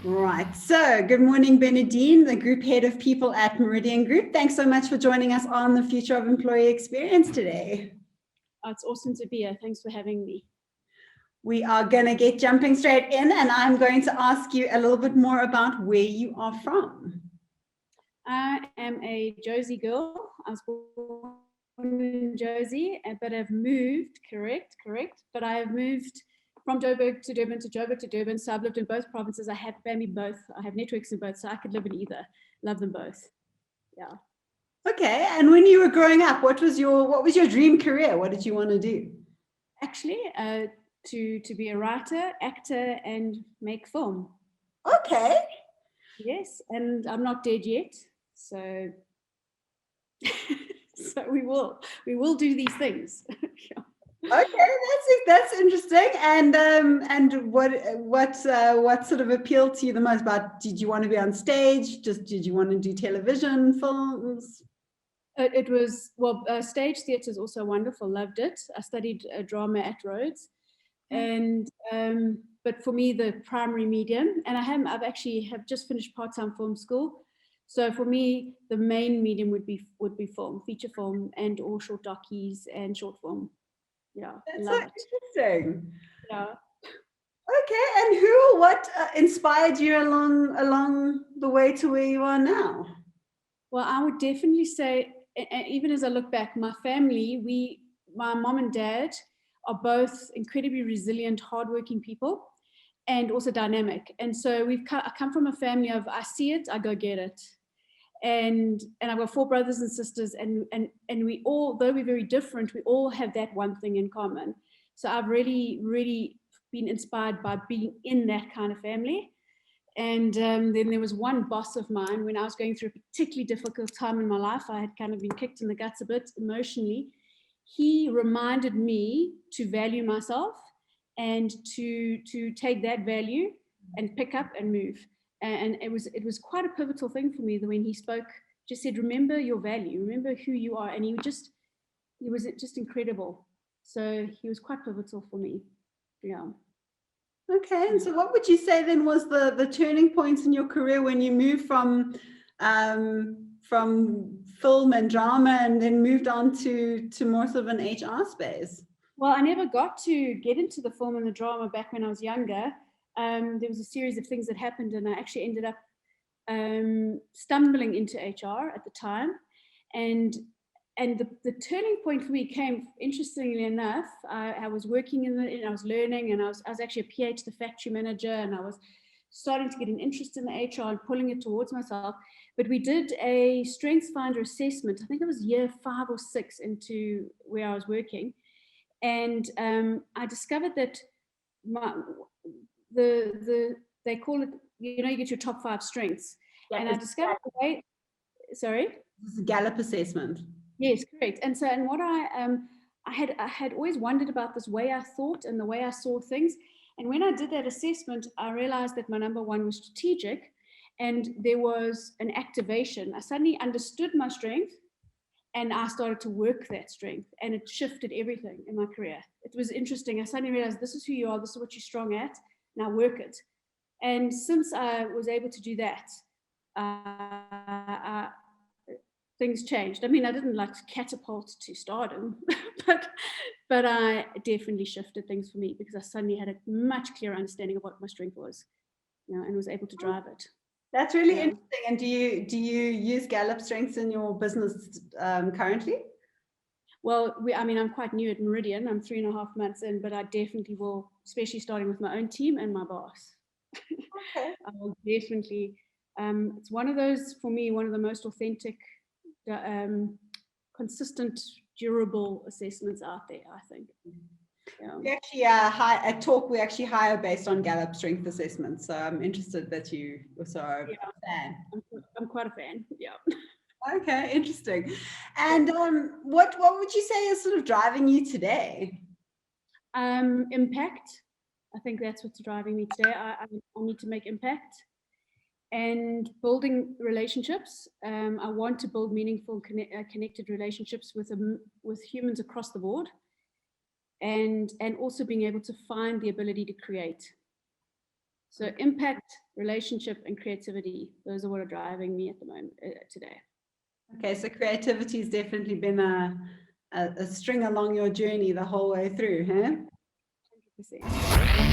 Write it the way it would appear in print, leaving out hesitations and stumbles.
Right. So good morning, Bernadine, the group head of people at Meridian Group. Thanks so much for joining us on the Future of Employee Experience today. Oh, it's awesome to be here. Thanks for having me. We are going to get jumping straight in, and I'm going to ask you a little bit more about where you are from. I am a Josie girl. I was born in Josie, but I've moved, correct, but I have moved from Joburg to Durban to Joburg to Durban. So I've lived in both provinces. I have family both. I have networks in both, so I could live in either. Love them both. Yeah. Okay. And when you were growing up, what was your dream career? What did you want to do? Actually, to be a writer, actor, and make film. Okay. Yes, and I'm not dead yet, so so we will do these things. Okay, that's interesting. And what sort of appealed to you the most? About, did you want to be on stage? Just did you want to do television, films? It was, well, stage theatre is also wonderful. Loved it. I studied drama at Rhodes, and but for me the primary medium, and I've actually have just finished part-time film school. So for me, the main medium would be film, feature film, and or short docies and short film. Yeah, That's so love it. interesting. Yeah. Okay, and who or what inspired you along the way to where you are now? Well, I would definitely say, even as I look back, my family, my mom and dad are both incredibly resilient, hardworking people, and also dynamic. And so I come from a family of, I see it, I go get it. And I've got four brothers and sisters, and we all, though we're very different, we all have that one thing in common. So I've really, really been inspired by being in that kind of family. And then there was one boss of mine when I was going through a particularly difficult time in my life. I had kind of been kicked in the guts a bit emotionally. He reminded me to value myself and to take that value and pick up and move. And it was quite a pivotal thing for me that when he spoke, just said, remember your value, remember who you are. And he was just incredible. So he was quite pivotal for me. Yeah. Okay, and so what would you say then was the turning points in your career when you moved from film and drama and then moved on to more sort of an HR space? Well, I never got to get into the film and the drama back when I was younger. There was a series of things that happened, and I actually ended up stumbling into HR at the time. And the turning point for me came, interestingly enough, I was working and I was learning, and I was actually a PA to the factory manager, and I was starting to get an interest in the HR and pulling it towards myself. But we did a Strengths Finder assessment. I think it was year 5 or 6 into where I was working, and I discovered that they call it, you get your top 5 strengths, and I discovered the way. Sorry. This is a Gallup assessment. Yes, correct. And so, and what I had always wondered about this way I thought and the way I saw things. And when I did that assessment, I realized that my number 1 was strategic, and there was an activation. I suddenly understood my strength, and I started to work that strength, and it shifted everything in my career. It was interesting. I suddenly realized this is who you are, this is what you're strong at, now work it. And since I was able to do that, things changed. I mean, I didn't like catapult to stardom, but I definitely shifted things for me because I suddenly had a much clearer understanding of what my strength was, and was able to drive it. That's really interesting. And do you use Gallup strengths in your business currently? Well, I'm quite new at Meridian. I'm 3.5 months in, but I definitely will, especially starting with my own team and my boss. Okay. I will definitely. It's one of those, for me, one of the most authentic, consistent, durable assessments out there, I think. Yeah. We actually at Talk, we actually hire based on Gallup strength assessments. So I'm interested that you also are a fan. I'm quite a fan. Yeah. Okay, interesting. And what would you say is sort of driving you today? Impact. I think that's what's driving me today. I need to make impact and building relationships. I want to build meaningful, connected relationships with humans across the board, and also being able to find the ability to create. So impact, relationship, and creativity, those are what are driving me at the moment today. Okay, so creativity has definitely been a string along your journey the whole way through, huh? 100%.